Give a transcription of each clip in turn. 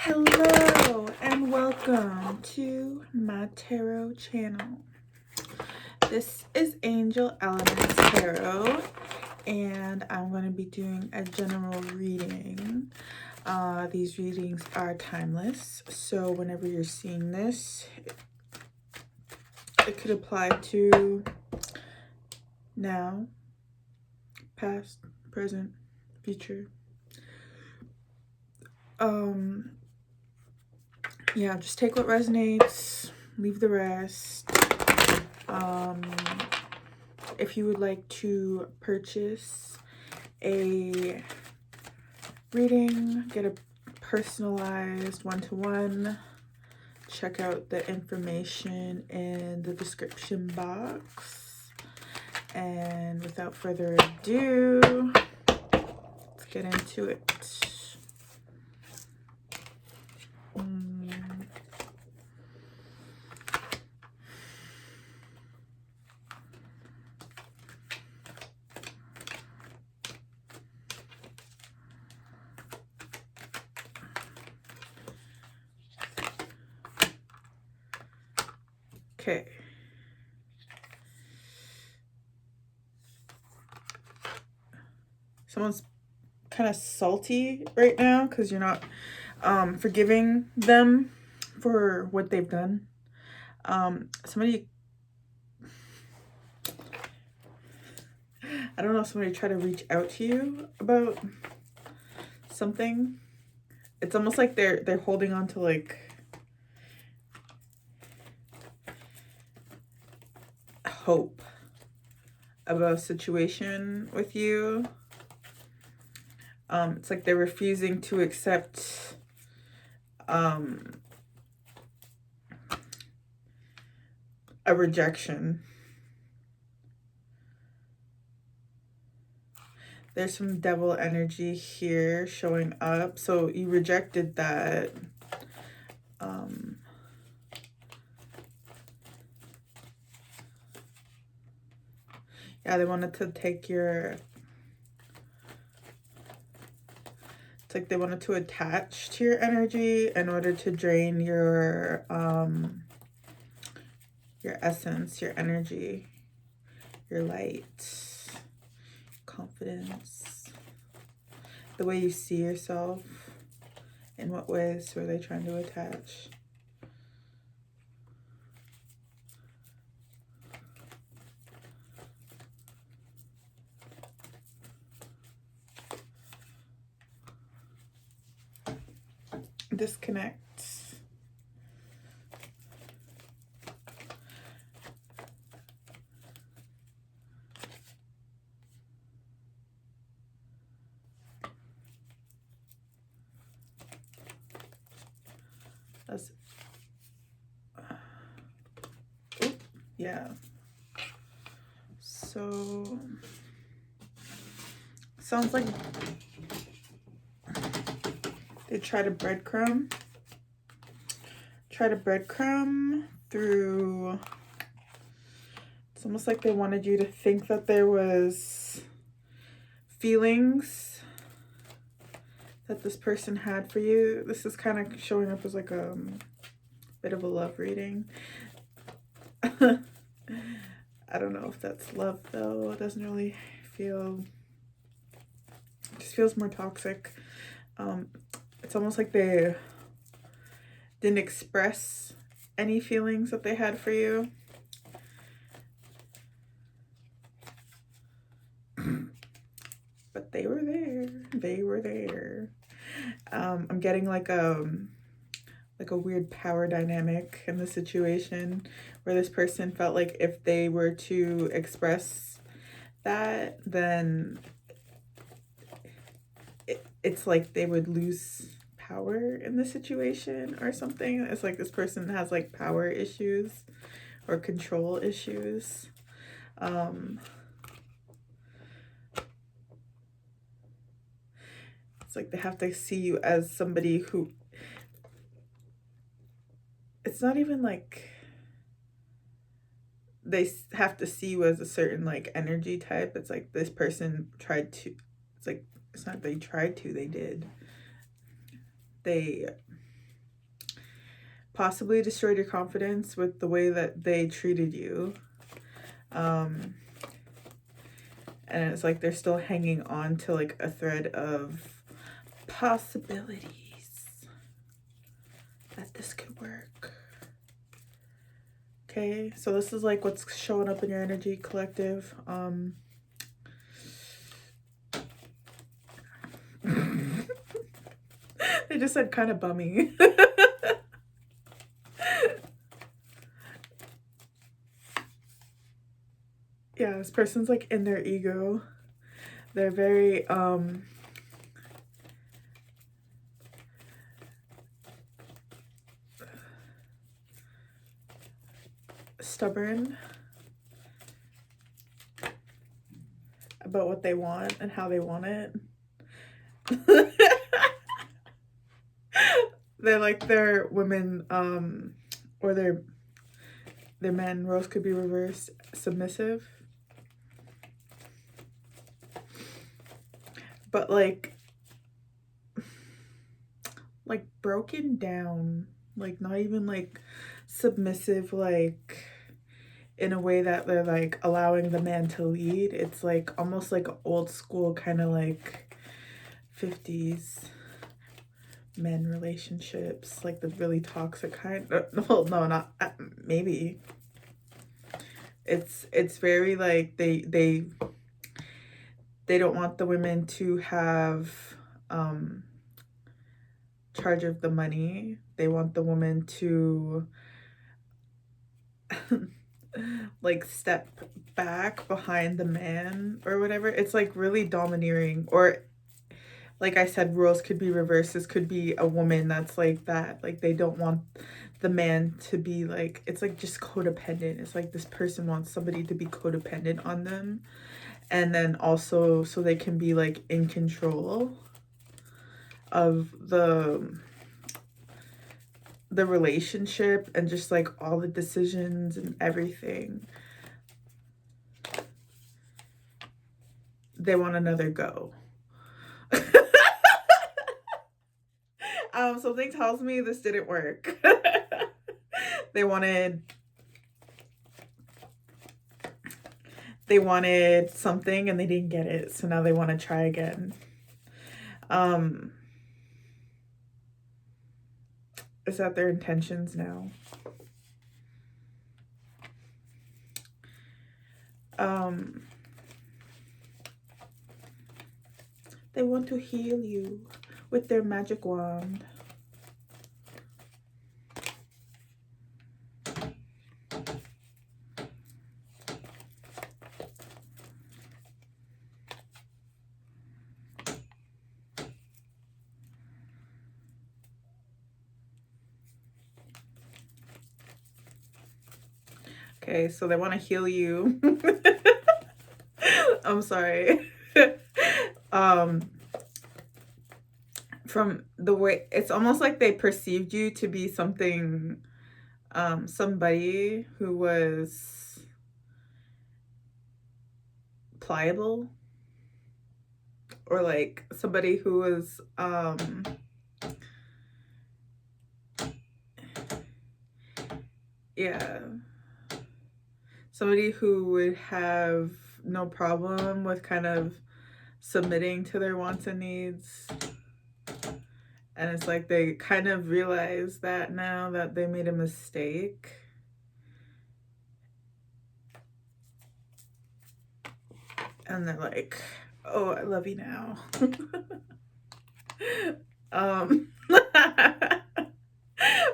Hello and welcome to my tarot channel. This is Angel.elementz tarot and I'm going to be doing a general reading. These readings are timeless, so whenever you're seeing this, it could apply to now, past, present, future. Yeah, just take what resonates, leave the rest. If you would like to purchase a reading, get a personalized one-to-one, check out the information in the description box. And without further ado, let's get into it. Okay. Someone's kind of salty right now because you're not forgiving them for what they've done. Somebody, I don't know, somebody tried to reach out to you about something. It's almost like they're holding on to like hope about a situation with you. It's like they're refusing to accept a rejection. There's some devil energy here showing up. So you rejected that. Yeah, they wanted to take your... It's like they wanted to attach to your energy in order to drain your essence, your energy, your light, confidence, the way you see yourself. In what ways were they trying to attach? Disconnect. That's, yeah. So sounds like they try to breadcrumb through. It's almost like they wanted you to think that there was feelings that this person had for you. This is kind of showing up as like a bit of a love reading. I don't know if that's love though. It doesn't really feel, it just feels more toxic. It's almost like they didn't express any feelings that they had for you. But they were there. They were there. I'm getting like a weird power dynamic in the situation where this person felt like if they were to express that, then it's like they would lose power in the situation or something. It's like this person has like power issues or control issues. It's like they have to see you as somebody who, it's not even like they have to see you as a certain like energy type. It's like this person tried to, it's like, it's not they tried to, they did. They possibly destroyed your confidence with the way that they treated you. And it's like they're still hanging on to like a thread of possibilities that this could work. Okay, so this is like what's showing up in your energy, collective. They just said kind of bummy. Yeah, this person's like in their ego. They're very stubborn about what they want and how they want it. They're like their women, or their men, roles could be reversed, submissive. But like broken down, like not even like submissive, like in a way that they're like allowing the man to lead. It's like almost like old school kind of like 50s men relationships, like the really toxic kind. Well, no, not maybe. It's very like they don't want the women to have charge of the money. They want the woman to like step back behind the man or whatever. It's like really domineering. Or like I said, roles could be reversed. This could be a woman that's like that. Like they don't want the man to be like, it's like just codependent. It's like this person wants somebody to be codependent on them. And then also so they can be like in control of the relationship and just like all the decisions and everything. They want another go. Something tells me this didn't work. They wanted something and they didn't get it, so now they want to try again. Is that their intentions now? They want to heal you with their magic wand. Okay, so they want to heal you. I'm sorry. From the way, it's almost like they perceived you to be something, somebody who was pliable, or like somebody who was, yeah, somebody who would have no problem with kind of submitting to their wants and needs. And it's like they kind of realize that now that they made a mistake. And they're like, oh, I love you now.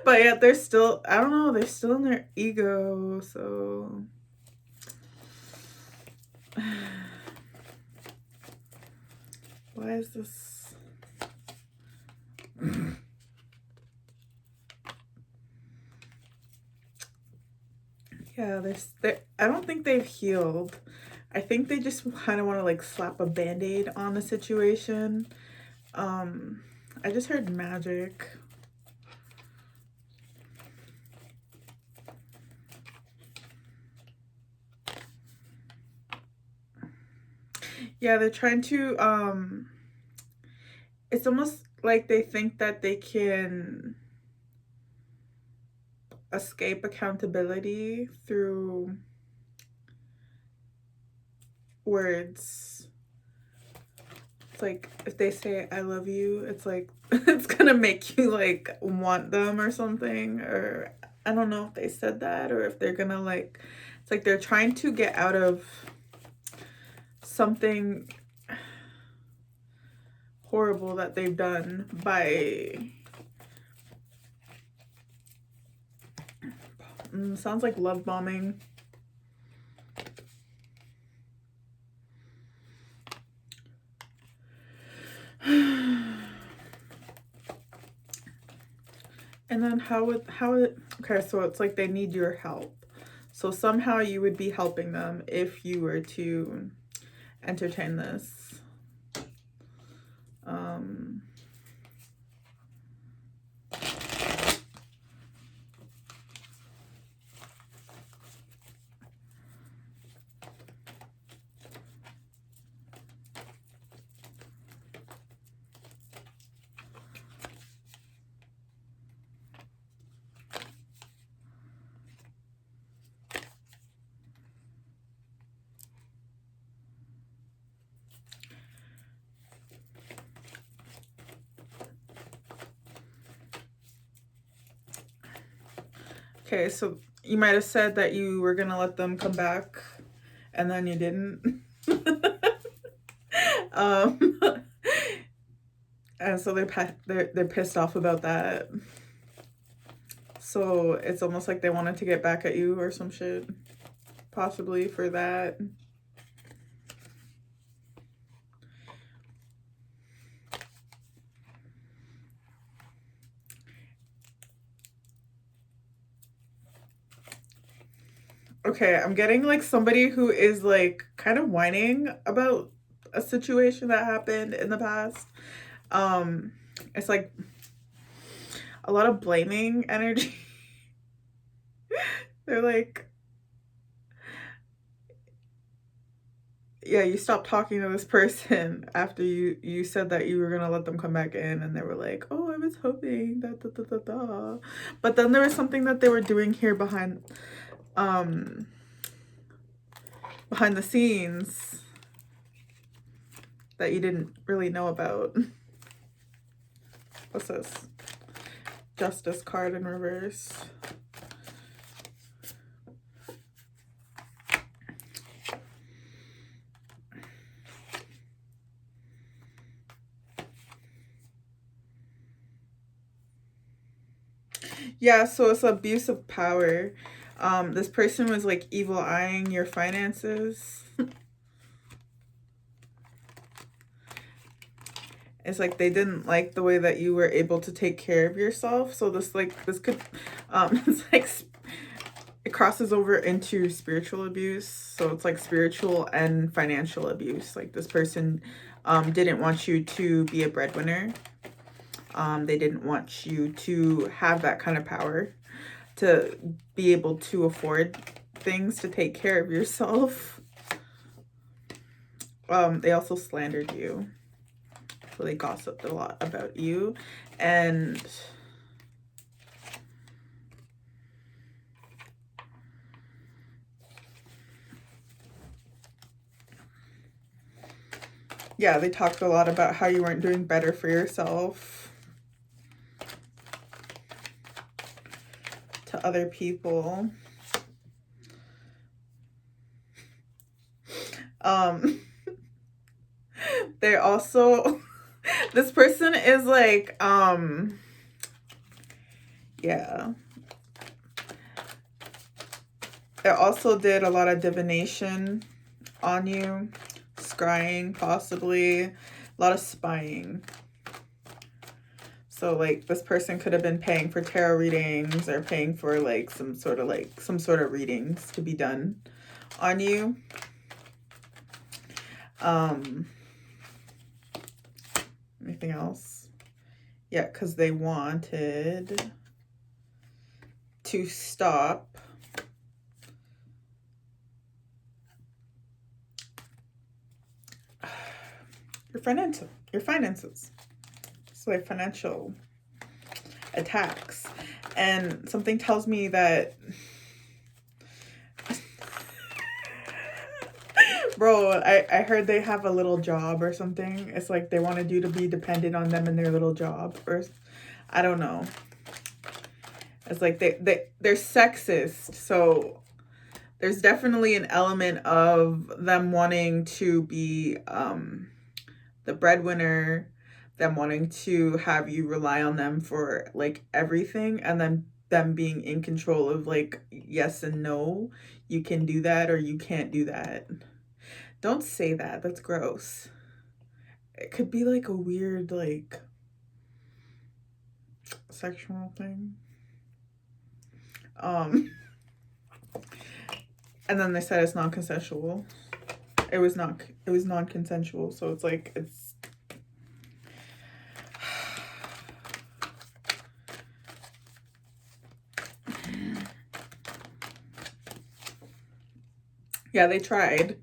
But yeah, they're still, I don't know, they're still in their ego, so why is this? Yeah, I don't think they've healed. I think they just kind of want to like slap a band-aid on the situation. I just heard magic. Yeah, they're trying to, it's almost like they think that they can escape accountability through words. It's like if they say I love you, it's like it's gonna make you like want them or something. Or I don't know if they said that, or if they're gonna like, it's like they're trying to get out of something horrible that they've done by sounds like love bombing. And then okay, so it's like they need your help. So somehow you would be helping them if you were to entertain this. Okay, so you might have said that you were gonna let them come back, and then you didn't. And so they're pissed off about that. So it's almost like they wanted to get back at you or some shit, possibly for that. Okay, I'm getting like somebody who is like kind of whining about a situation that happened in the past. It's like a lot of blaming energy. They're like, yeah, you stopped talking to this person after you said that you were gonna let them come back in, and they were like, oh, I was hoping that da. But then there was something that they were doing here behind the scenes that you didn't really know about. What's this? Justice card in reverse. Yeah, so it's abuse of power. This person was like evil eyeing your finances. It's like they didn't like the way that you were able to take care of yourself. So this could it's like it crosses over into spiritual abuse. So it's like spiritual and financial abuse. Like this person didn't want you to be a breadwinner. They didn't want you to have that kind of power to be able to afford things, to take care of yourself. They also slandered you. So they gossiped a lot about you. And yeah, they talked a lot about how you weren't doing better for yourself to other people. They're also this person is like yeah, they also did a lot of divination on you, scrying possibly, a lot of spying. So like this person could have been paying for tarot readings or paying for like some sort of readings to be done on you. Anything else? Yeah, because they wanted to stop your finances. So like financial attacks. And something tells me that, bro, I heard they have a little job or something. It's like they wanted you to be dependent on them in their little job, or I don't know. It's like they're sexist, so there's definitely an element of them wanting to be the breadwinner, them wanting to have you rely on them for like everything, and then them being in control of like yes and no. You can do that or you can't do that. Don't say that. That's gross. It could be like a weird like sexual thing. And then they said it's non-consensual. It was non-consensual, so it's like it's yeah, they tried.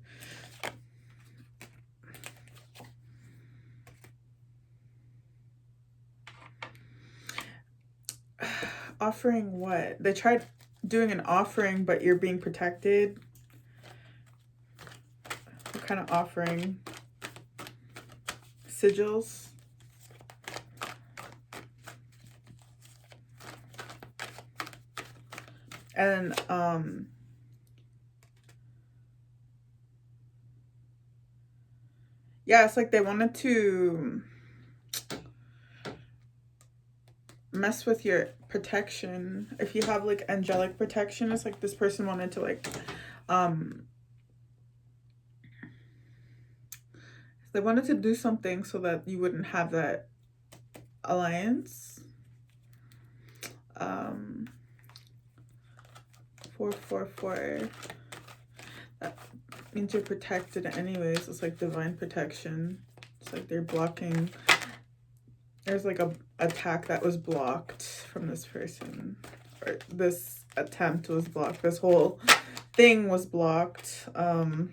Offering what? They tried doing an offering, but you're being protected. What kind of offering? Sigils? And yeah, it's like they wanted to mess with your protection. If you have like angelic protection, it's like this person wanted to like they wanted to do something so that you wouldn't have that alliance. 444. That means you're protected anyways. It's like divine protection. It's like they're blocking. There's like a attack that was blocked from this person, or this attempt was blocked. This whole thing was blocked. This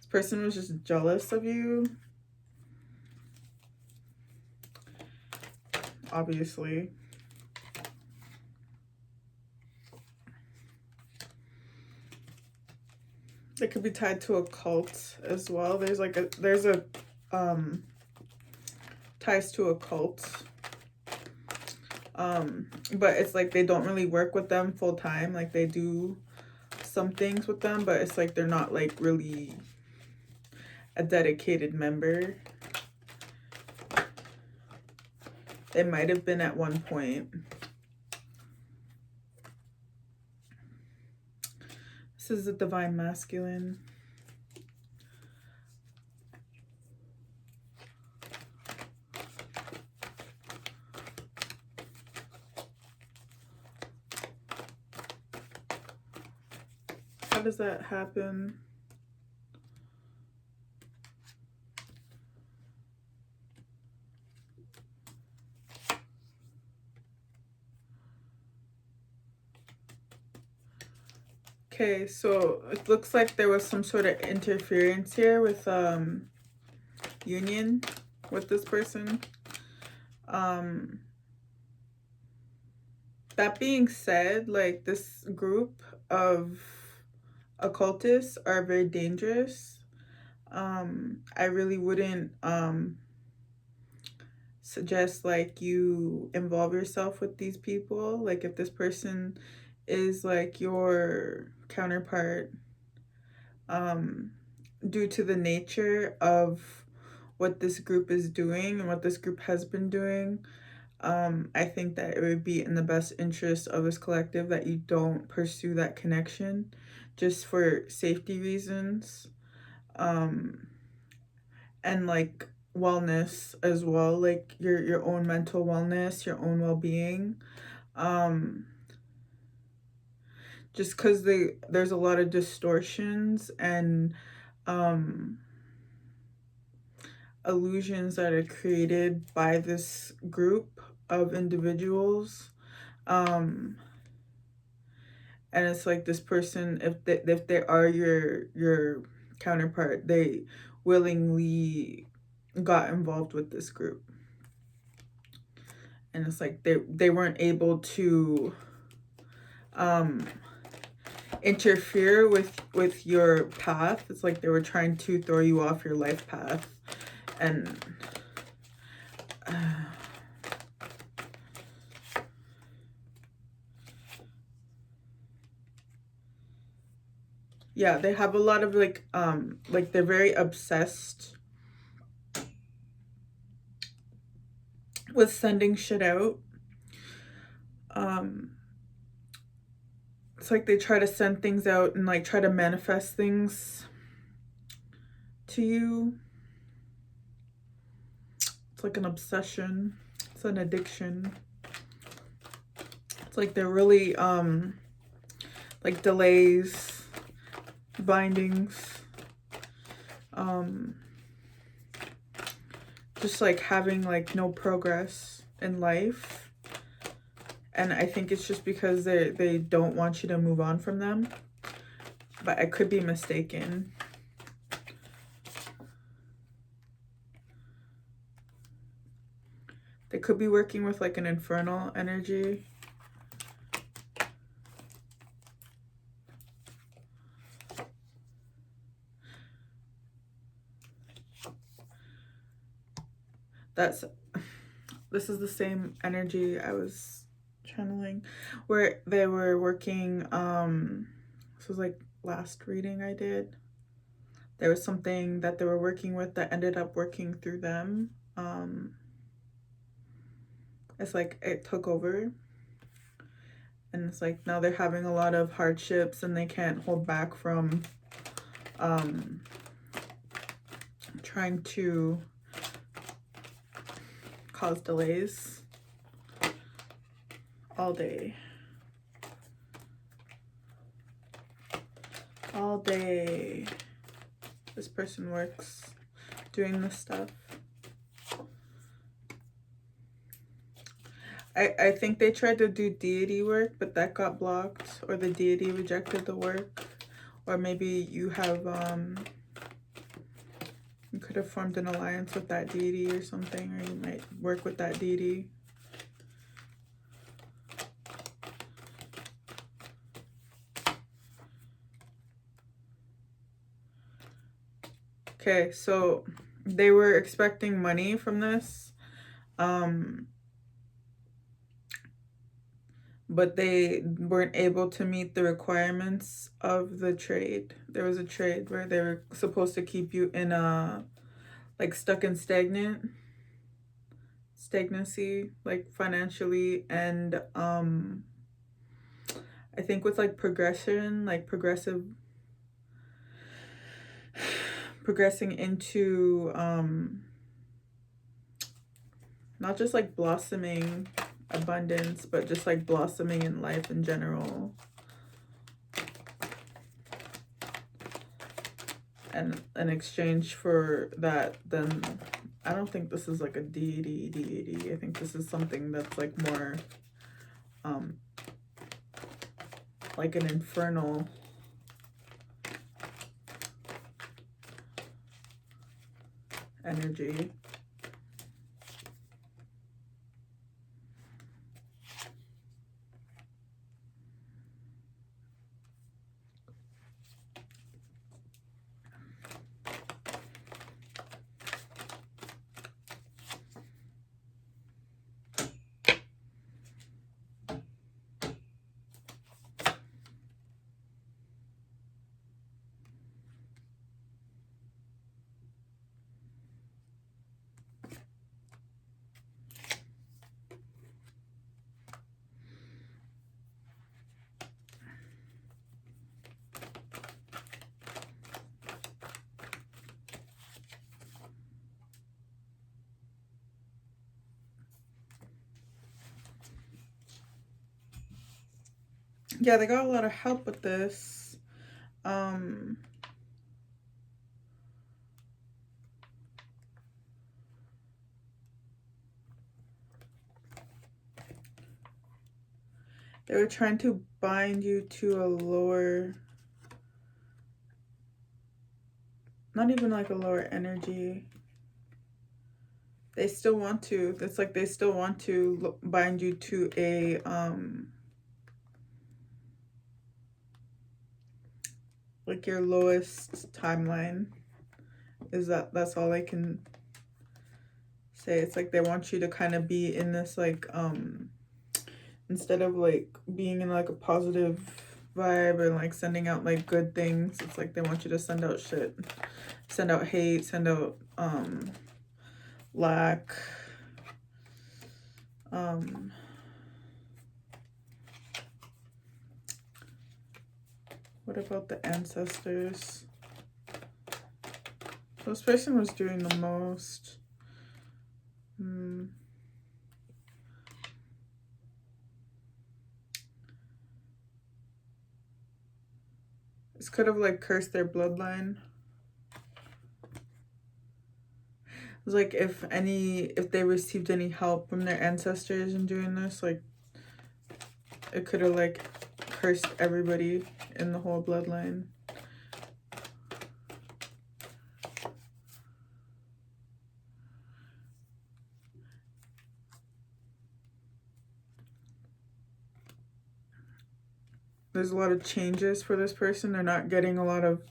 person was just jealous of you, obviously. It could be tied to a cult as well. There's a ties to a cult. But it's like they don't really work with them full time. Like they do some things with them, but it's like they're not like really a dedicated member. They might have been at one point. This is the divine masculine. How does that happen? Okay, so it looks like there was some sort of interference here with union with this person. That being said, like this group of occultists are very dangerous. I really wouldn't suggest like you involve yourself with these people. Like if this person is like your counterpart, due to the nature of what this group is doing and what this group has been doing, I think that it would be in the best interest of this collective that you don't pursue that connection just for safety reasons, and like wellness as well, like your own mental wellness, your own well-being. Just because there's a lot of distortions and illusions that are created by this group of individuals, and it's like this person, if they are your counterpart, they willingly got involved with this group, And it's like they weren't able to interfere with your path. It's like they were trying to throw you off your life path. And yeah, they have a lot of like they're very obsessed with sending shit out. It's like they try to send things out and like try to manifest things to you. It's like an obsession. It's an addiction. It's like they're really like delays, bindings, just like having like no progress in life. And I think it's just because they don't want you to move on from them. But I could be mistaken. They could be working with like an infernal energy. This is the same energy I was channeling, where they were working, this was like last reading I did. There was something that they were working with that ended up working through them. It's like it took over. And it's like now they're having a lot of hardships and they can't hold back from trying to cause delays all day. All day this person works doing this stuff. I think they tried to do deity work, but that got blocked, or the deity rejected the work. Or maybe you have you could have formed an alliance with that deity or something, or you might work with that deity. Okay, so they were expecting money from this, but they weren't able to meet the requirements of the trade. There was a trade where they were supposed to keep you in a, like, stuck in stagnancy, like financially, and I think with like progression, like progressing into not just like blossoming abundance, but just like blossoming in life in general. And in exchange for that, then I don't think this is like a deity. I think this is something that's like more like an infernal energy. Yeah, they got a lot of help with this. They were trying to bind you to a lower, not even like a lower energy. They still want to. It's like they still want to bind you to a like your lowest timeline. That's all I can say. It's like they want you to kind of be in this like instead of like being in like a positive vibe or like sending out like good things, it's like they want you to send out shit, send out hate, send out lack, what about the ancestors? This person was doing the most. This could have like cursed their bloodline. It's like if they received any help from their ancestors in doing this, like it could have like cursed everybody in the whole bloodline. There's a lot of changes for this person. They're not getting a lot of,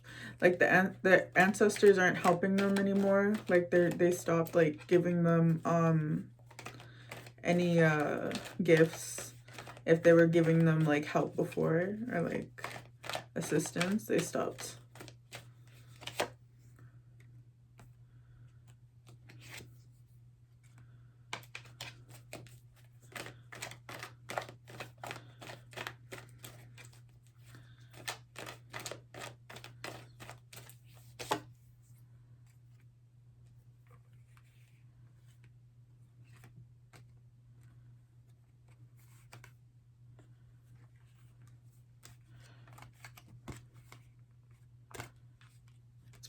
like, the ancestors aren't helping them anymore. Like they stopped like giving them any gifts. If they were giving them like help before or like assistance, they stopped.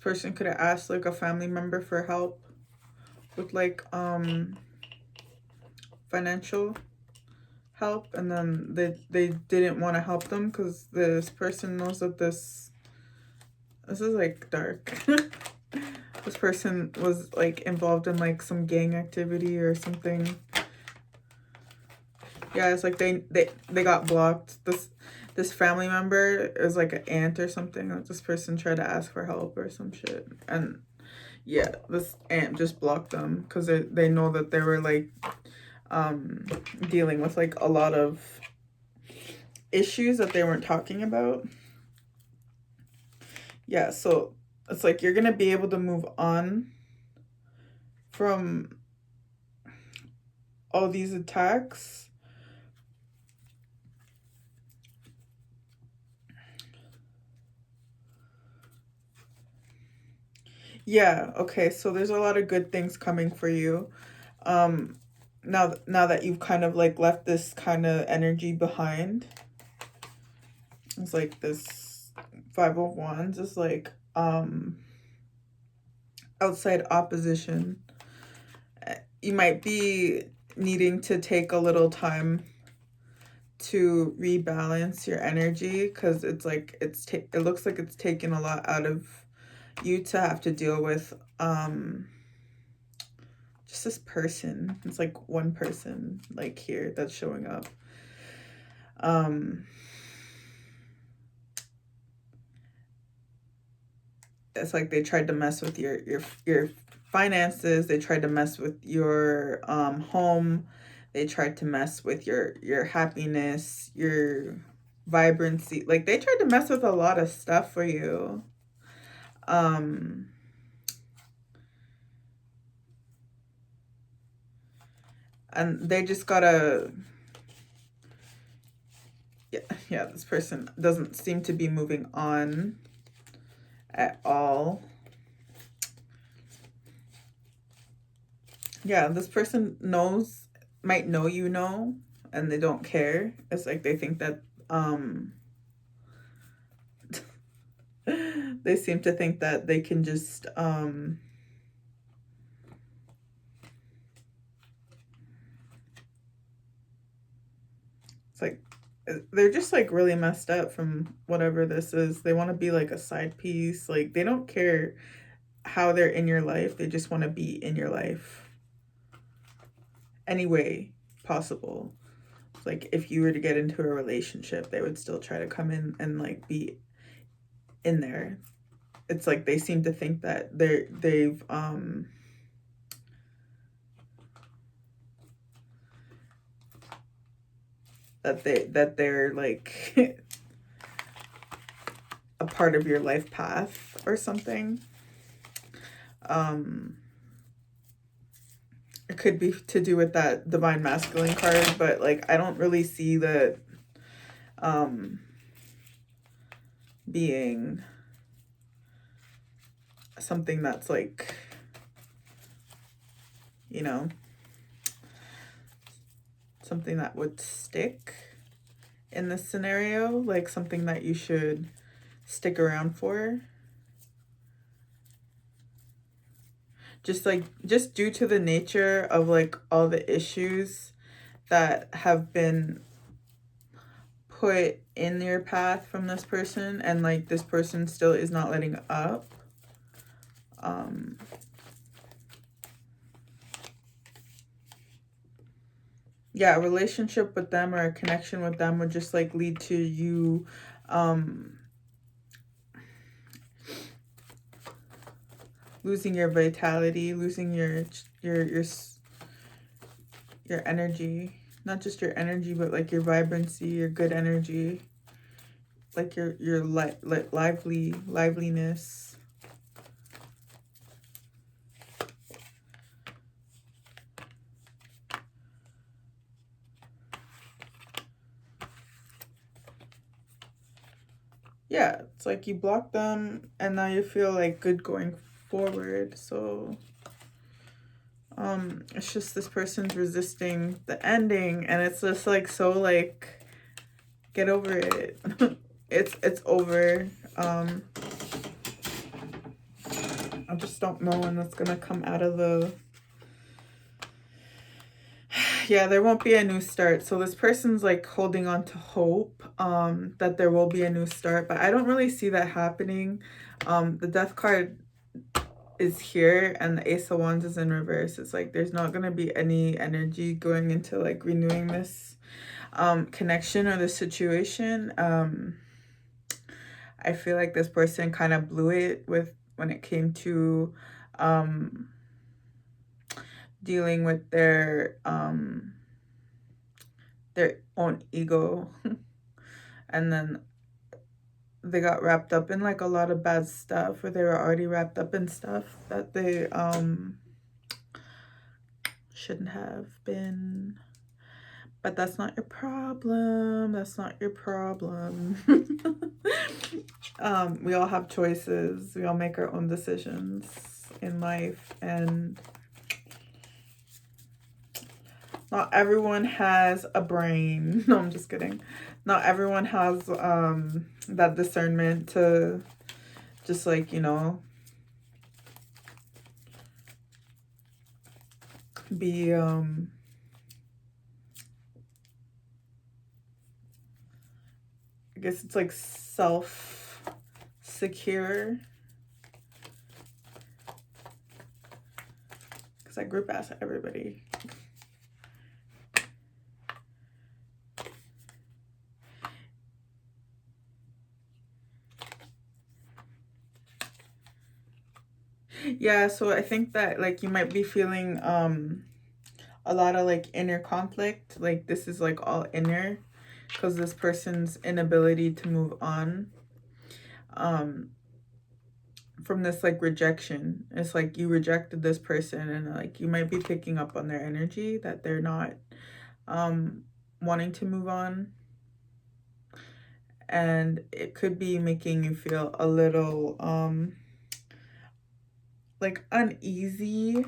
Person could have asked like a family member for help with like financial help, and then they didn't want to help them because this person knows that this is like dark. This person was like involved in like some gang activity or something. Yeah, it's like they got blocked. This family member is like an aunt or something. Like this person tried to ask for help or some shit, and yeah, this aunt just blocked them because they know that they were like dealing with like a lot of issues that they weren't talking about. Yeah, so it's like you're gonna be able to move on from all these attacks. Yeah, okay, so there's a lot of good things coming for you. Now that you've kind of like left this kind of energy behind. It's like this Five of Wands is like outside opposition. You might be needing to take a little time to rebalance your energy because it's like it looks like it's taken a lot out of you to have to deal with just this person. It's like one person like here that's showing up. It's like they tried to mess with your finances. They tried to mess with your home. They tried to mess with your happiness, your vibrancy. Like they tried to mess with a lot of stuff for you. And they just gotta, yeah, this person doesn't seem to be moving on at all. Yeah, this person might know you know, and they don't care. It's like they think that they seem to think that they can just it's like they're just like really messed up from whatever this is. They want to be like a side piece. Like they don't care how they're in your life. They just want to be in your life. any way possible. Like if you were to get into a relationship, they would still try to come in and like be in there. It's like they seem to think that they've that they're like a part of your life path or something. It could be to do with that divine masculine card, but like I don't really see that being something that's like, you know, something that would stick in this scenario, like something that you should stick around for. Just due to the nature of like all the issues that have been put in your path from this person, and like this person still is not letting up. Yeah, a relationship with them or a connection with them would just like lead to you losing your vitality, losing your energy. Not just your energy, but like your vibrancy, your good energy, like your liveliness. Yeah, it's like you block them and now you feel like good going forward. So it's just this person's resisting the ending, and it's just like, so like, get over it. It's over. I just don't know when that's gonna come out of the... Yeah, there won't be a new start. So this person's like holding on to hope that there will be a new start, but I don't really see that happening. The Death card is here and the Ace of Wands is in reverse. It's like there's not going to be any energy going into like renewing this connection or the situation. I feel like this person kind of blew it when it came to dealing with their own ego. And then they got wrapped up in like a lot of bad stuff, or they were already wrapped up in stuff that they shouldn't have been. But that's not your problem. That's not your problem. We all have choices. We all make our own decisions in life, and not everyone has a brain. No, I'm just kidding. Not everyone has that discernment to just like, you know, be I guess it's like self-secure. Because I group ask everybody. Yeah, so I think that like you might be feeling a lot of like inner conflict. Like this is like all inner, because this person's inability to move on from this like rejection. It's like you rejected this person, and like you might be picking up on their energy that they're not wanting to move on. And it could be making you feel a little like uneasy,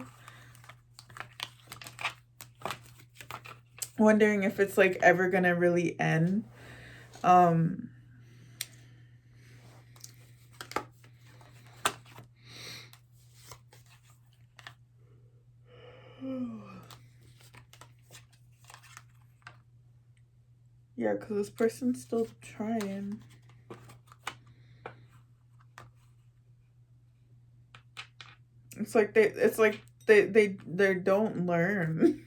wondering if it's like ever gonna really end. Yeah, because this person's still trying. It's like they don't learn.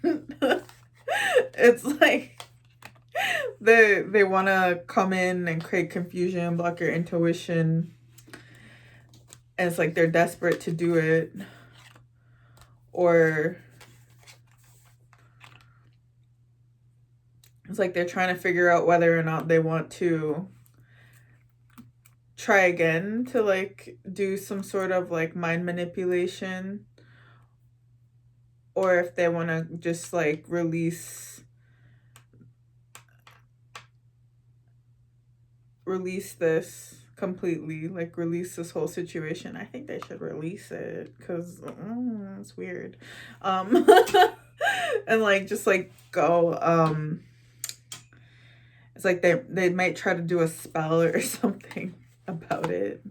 It's like they want to come in and create confusion, block your intuition. And it's like they're desperate to do it. Or it's like they're trying to figure out whether or not they want to try again to like do some sort of like mind manipulation, or if they want to just like release this completely, like release this whole situation. I think they should release it because it's weird. And like just like go. It's like they might try to do a spell or something about it,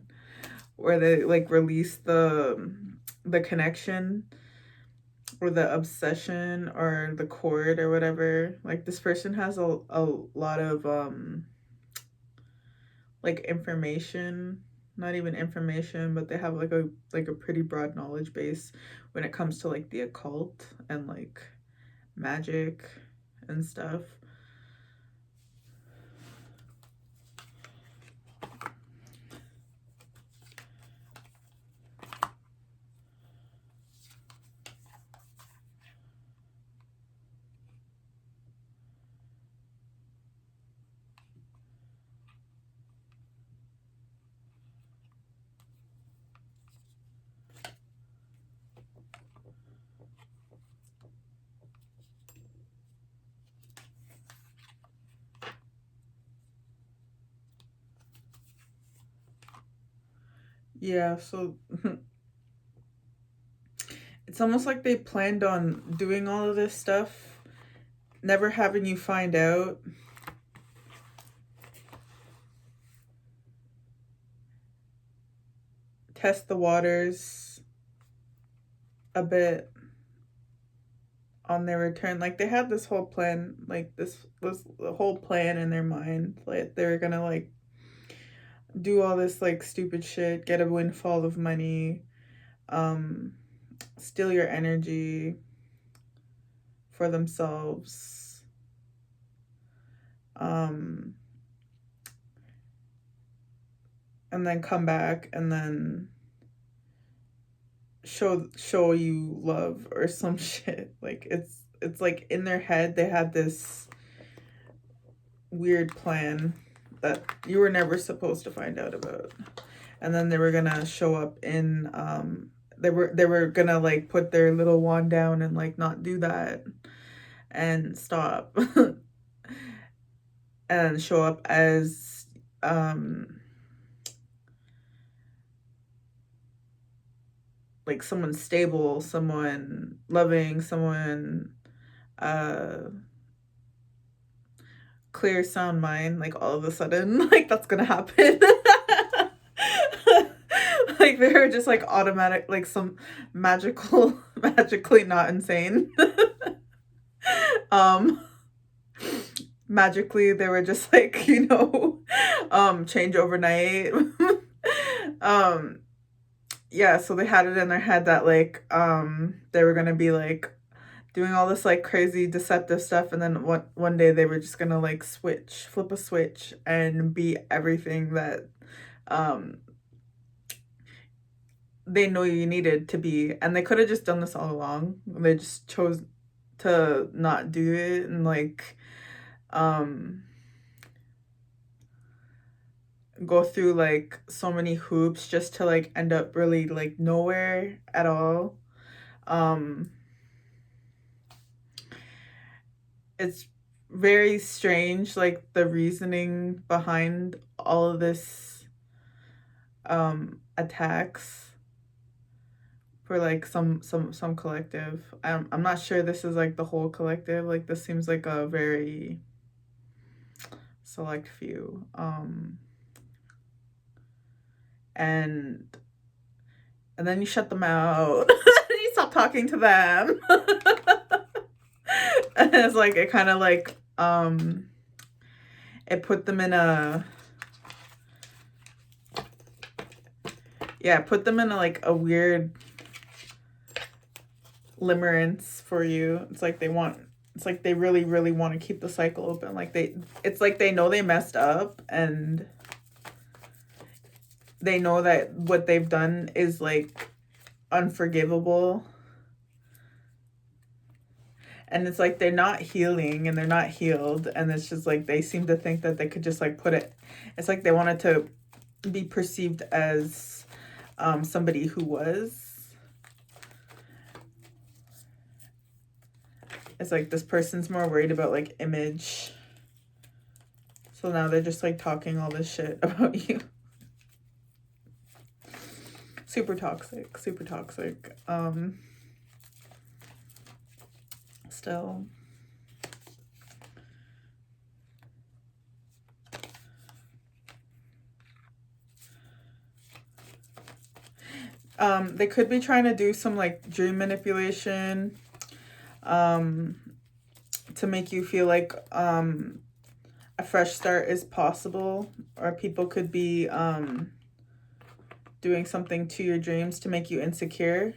where they like release the connection or the obsession or the cord or whatever. Like this person has a lot of like information, not even information, but they have like a pretty broad knowledge base when it comes to like the occult and like magic and stuff. Yeah, so it's almost like they planned on doing all of this stuff, never having you find out. Test the waters a bit on their return. Like they had this whole plan, like this was the whole plan in their mind. Like they were gonna like do all this like stupid shit, get a windfall of money, steal your energy for themselves, and then come back and then show you love or some shit. Like it's like in their head they had this weird plan that you were never supposed to find out about, and then they were gonna show up in they were gonna like put their little wand down and like not do that and stop and show up as like someone stable, someone loving, someone clear, sound mind. Like all of a sudden, like that's gonna happen. Like they were just like automatic, like some magically not insane. Magically they were just like, change overnight. Yeah, so they had it in their head that like they were gonna be like doing all this like crazy deceptive stuff, and then one day they were just gonna like flip a switch and be everything that they know you needed to be. And they could have just done this all along. They just chose to not do it and like go through like so many hoops just to like end up really like nowhere at all. It's very strange, like the reasoning behind all of this attacks for like some collective. I'm not sure this is like the whole collective. Like this seems like a very select few. And then you shut them out. You stop talking to them. And it's like it kind of like it put them in a like a weird limerence for you. It's like they want It's like they really, really want to keep the cycle open. Like it's like they know they messed up, and they know that what they've done is like unforgivable. And it's like they're not healing and they're not healed. And it's just like they seem to think that they could just like put it. It's like they wanted to be perceived as somebody who was. It's like this person's more worried about like image. So now they're just like talking all this shit about you. Super toxic, super toxic. Still. They could be trying to do some like dream manipulation to make you feel like a fresh start is possible, or people could be doing something to your dreams to make you insecure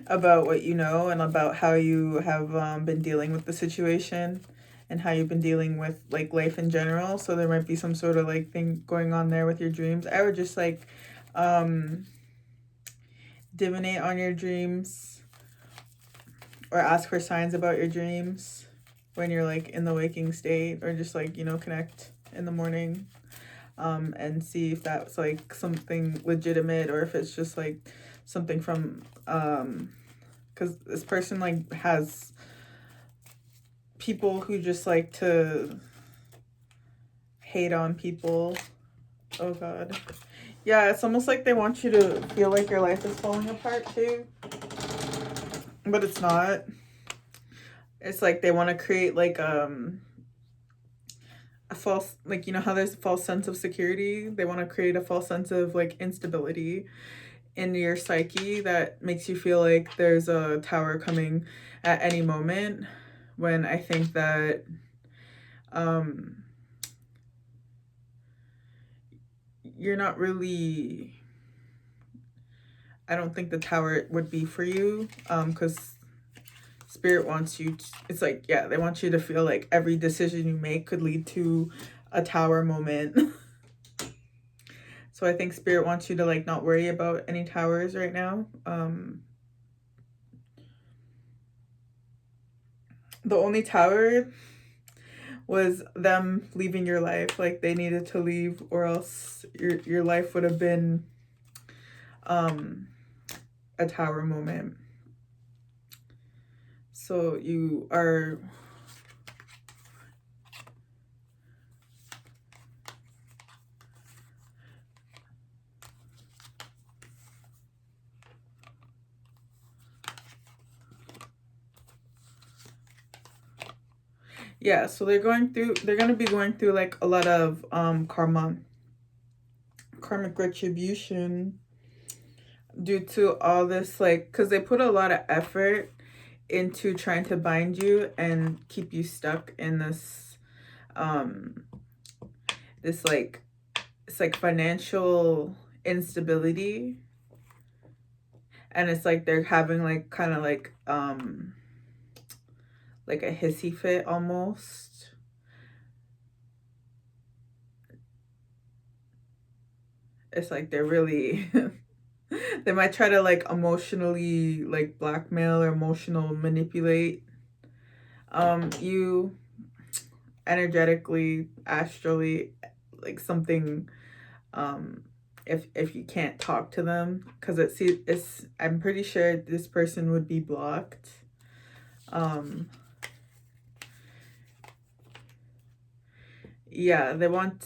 about what you know and about how you have been dealing with the situation and how you've been dealing with like life in general. So there might be some sort of like thing going on there with your dreams. I would just like divinate on your dreams or ask for signs about your dreams when you're like in the waking state, or just like, you know, connect in the morning and see if that's like something legitimate, or if it's just like something from because this person like has people who just like to hate on people. Oh god. Yeah, it's almost like they want you to feel like your life is falling apart too. But it's not. It's like they want to create like a false, like, you know how there's a false sense of security? They want to create a false sense of like instability in your psyche that makes you feel like there's a tower coming at any moment, when I think that you're not really, I don't think the tower would be for you, because Spirit wants you to, it's like, yeah, they want you to feel like every decision you make could lead to a tower moment. So I think Spirit wants you to like not worry about any towers right now. The only tower was them leaving your life. Like they needed to leave, or else your life would have been a tower moment. So you are yeah, so they're going to be going through like a lot of karmic retribution due to all this, like, because they put a lot of effort into trying to bind you and keep you stuck in this this like, it's like financial instability, and it's like they're having like kind of like a hissy fit almost. It's like they're really they might try to like emotionally like blackmail or emotional manipulate you energetically, astrally, like something, if you can't talk to them, because it's I'm pretty sure this person would be blocked. Yeah, they want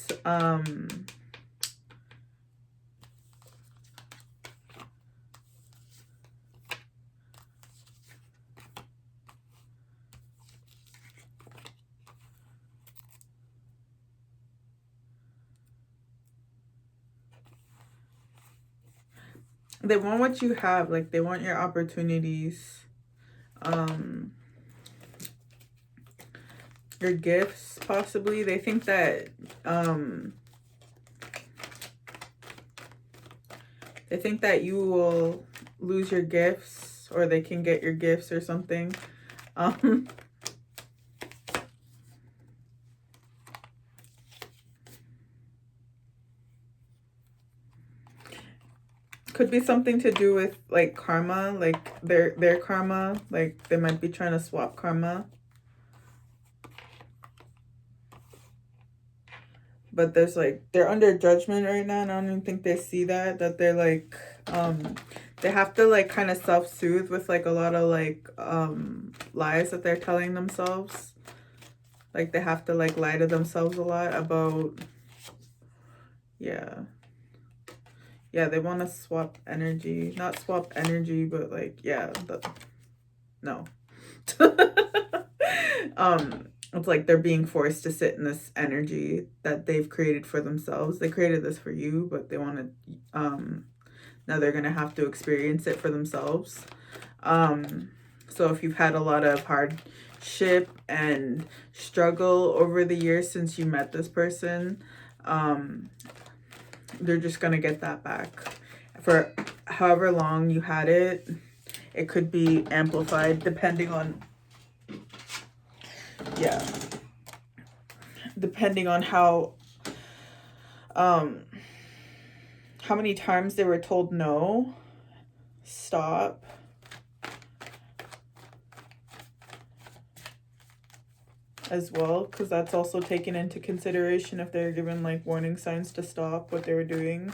they want what you have, like they want your opportunities, your gifts possibly. They think that you will lose your gifts, or they can get your gifts or something. could be something to do with like karma, like their karma, like they might be trying to swap karma. But there's like, they're under judgment right now, and I don't even think they see that they're like, they have to like kind of self-soothe with like a lot of like lies that they're telling themselves. Like they have to like lie to themselves a lot about, yeah, they want to swap energy, not swap energy, but like, yeah, no. It's like they're being forced to sit in this energy that they've created for themselves. They created this for you, but they want to, now they're going to have to experience it for themselves. So if you've had a lot of hardship and struggle over the years since you met this person, they're just going to get that back. For however long you had it, it could be amplified depending on, yeah, depending on how many times they were told no, stop, as well, because that's also taken into consideration if they're given like warning signs to stop what they were doing,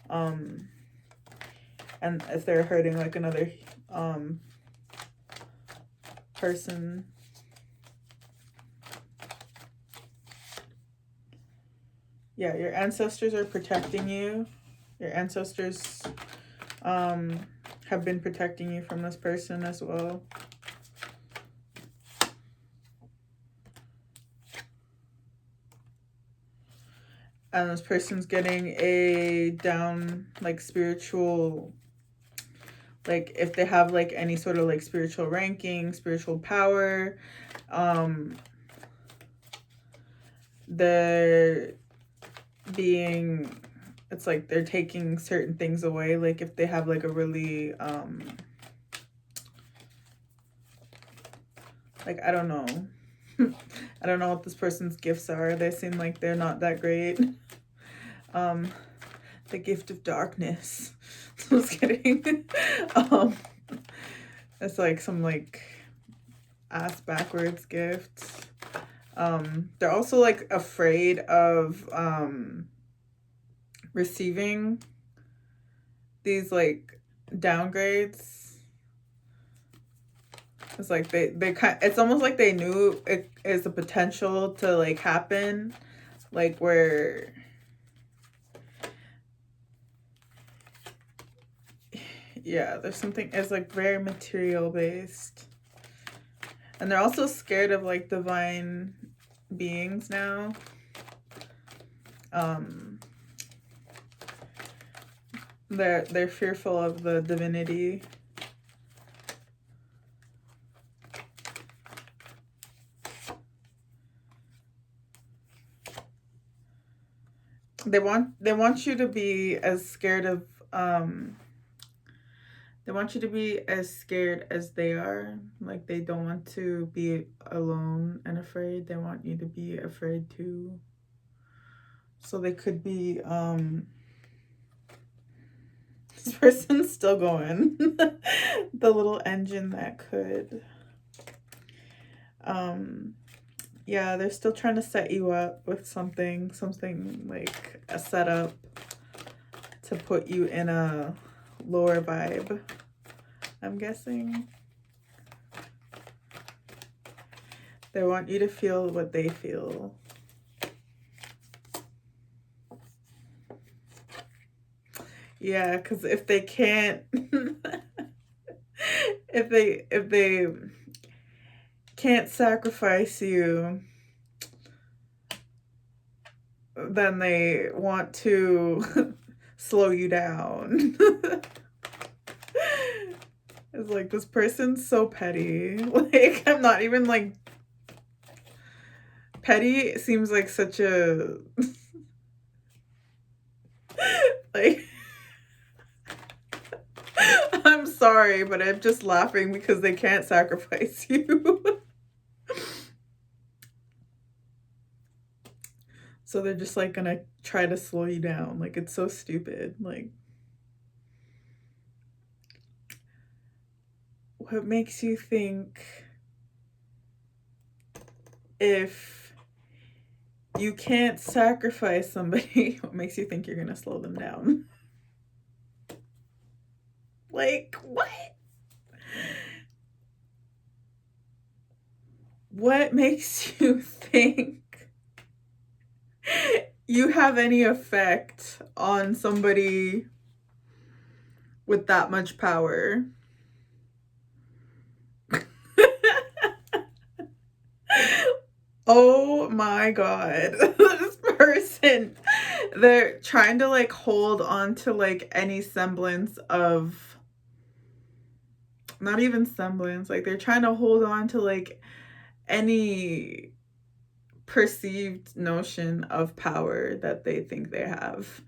and if they're hurting like another person. Yeah, your ancestors are protecting you. Your ancestors have been protecting you from this person as well. And this person's getting a down, like, spiritual, like, if they have, like, any sort of, like, spiritual ranking, spiritual power, they're being, it's like they're taking certain things away. Like, if they have, like, a really, like, I don't know. I don't know what this person's gifts are. They seem like they're not that great. The gift of darkness. Just kidding. It's like some like ass backwards gifts. They're also like afraid of receiving these like downgrades. It's like they it's almost like they knew it is a potential to like happen, like where, yeah, there's something, it's like very material based. And they're also scared of like divine beings now. They're fearful of the divinity. They want you to be as scared of they want you to be as scared as they are. Like, they don't want to be alone and afraid. They want you to be afraid too. So they could be this person's still going. The little engine that could. Yeah, they're still trying to set you up with something like a setup to put you in a lower vibe, I'm guessing. They want you to feel what they feel. Yeah, because if they can't, if they can't sacrifice you, then they want to slow you down. It's like, this person's so petty. Like, I'm not even like, petty seems like such a like, I'm sorry, but I'm just laughing because they can't sacrifice you. So they're just like gonna try to slow you down. Like, it's so stupid. Like, what makes you think if you can't sacrifice somebody, what makes you think you're gonna slow them down? Like, what? What makes you think you have any effect on somebody with that much power? Oh my God. This person, they're trying to like hold on to like any semblance of, not even semblance, like they're trying to hold on to like any perceived notion of power that they think they have.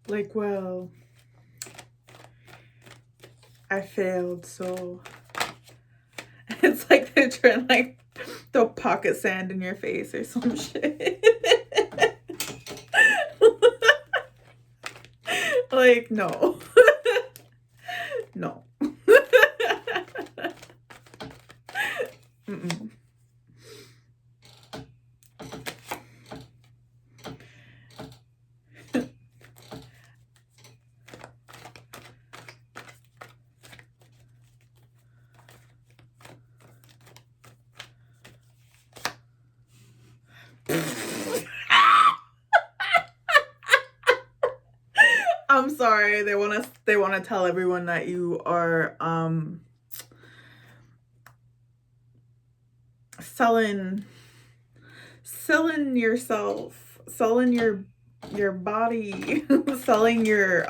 Like, well, I failed, so it's like they're trying to like throw pocket sand in your face or some shit. Like, no. No. Mm-mm. I'm sorry. They want to tell everyone that you are selling yourself, selling your body, selling your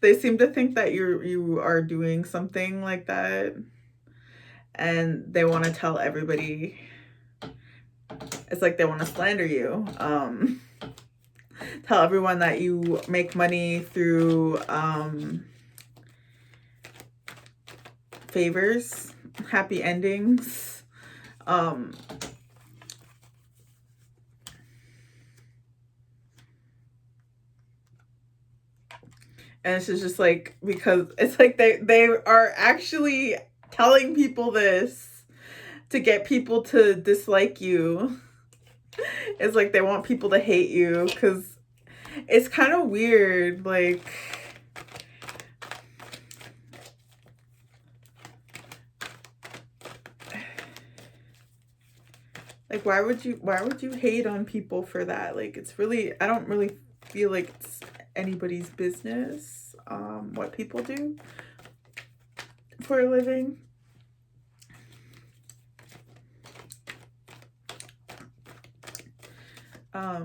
they seem to think that you are doing something like that, and they want to tell everybody. It's like they want to slander you. Tell everyone that you make money through favors, happy endings. And it's just like, because it's like they are actually telling people this to get people to dislike you. It's like they want people to hate you, because it's kind of weird. Like why would you hate on people for that? Like, it's really, I don't really feel like it's anybody's business what people do for a living. As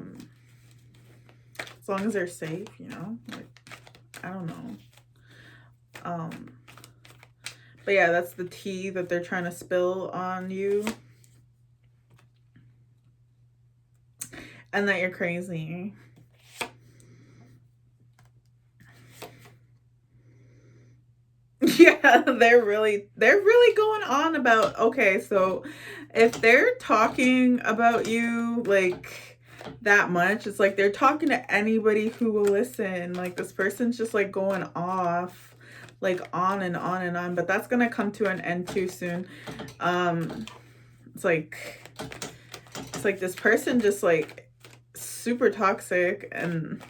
long as they're safe, you know, like, I don't know. But yeah, that's the tea that they're trying to spill on you. And that you're crazy. Yeah, they're really going on about, okay, so if they're talking about you like that much, it's like they're talking to anybody who will listen. Like, this person's just like going off, like on and on and on, but that's gonna come to an end too soon. It's like this person just like super toxic, and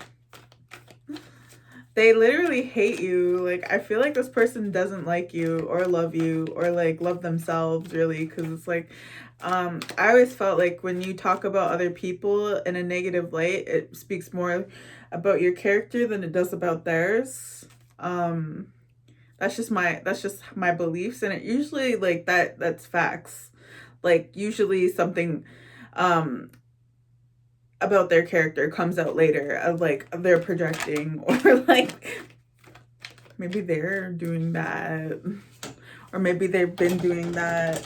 they literally hate you. Like, I feel like this person doesn't like you or love you or like love themselves, really, because it's like I always felt like when you talk about other people in a negative light, it speaks more about your character than it does about theirs. That's just my beliefs, and it usually, like, that's facts. Like, usually something about their character comes out later, of like they're projecting, or like maybe they're doing that, or maybe they've been doing that.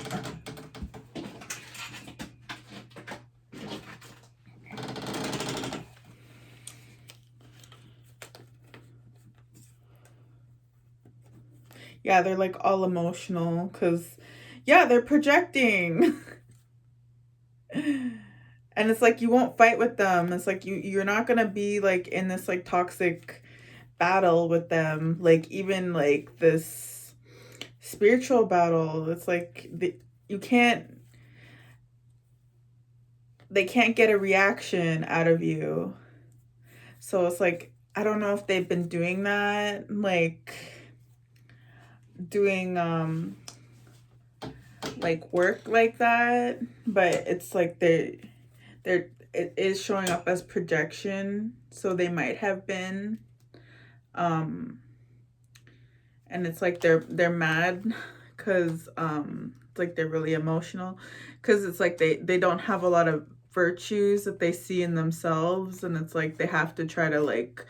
Yeah, they're like all emotional because, yeah, they're projecting. And it's like you won't fight with them. It's like you're not gonna be like in this like toxic battle with them. Like even like this spiritual battle. It's like you can't. They can't get a reaction out of you. So it's like I don't know if they've been doing that, like doing like work like that, but it's like they're it is showing up as projection, so they might have been um and it's like they're mad because it's like they're really emotional because it's like they don't have a lot of virtues that they see in themselves, and it's like they have to try to like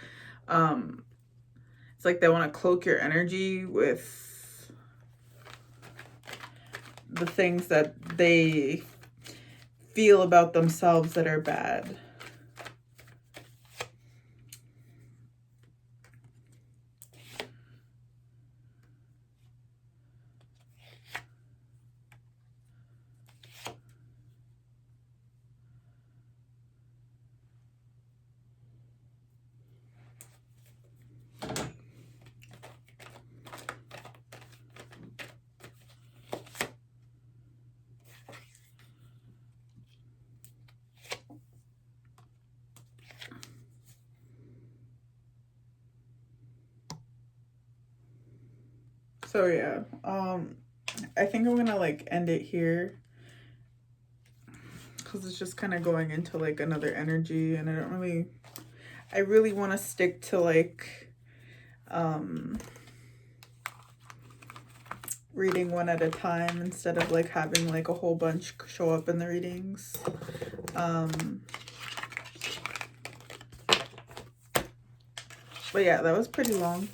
it's like they want to cloak your energy with the things that they feel about themselves that are bad. So yeah, I think I'm gonna like end it here because it's just kind of going into like another energy, and I really want to stick to like reading one at a time instead of like having like a whole bunch show up in the readings. But yeah, that was pretty long.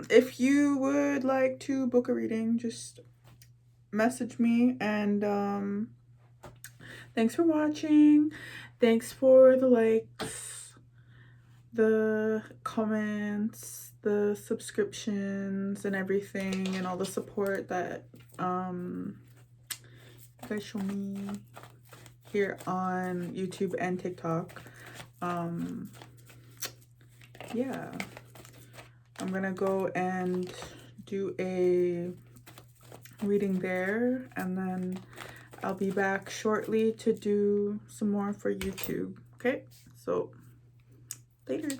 If you would like to book a reading, just message me. And thanks for watching. Thanks for the likes, the comments, the subscriptions, and everything, and all the support that you guys show me here on YouTube and TikTok. Yeah, I'm gonna go and do a reading there, and then I'll be back shortly to do some more for YouTube. Okay, so later.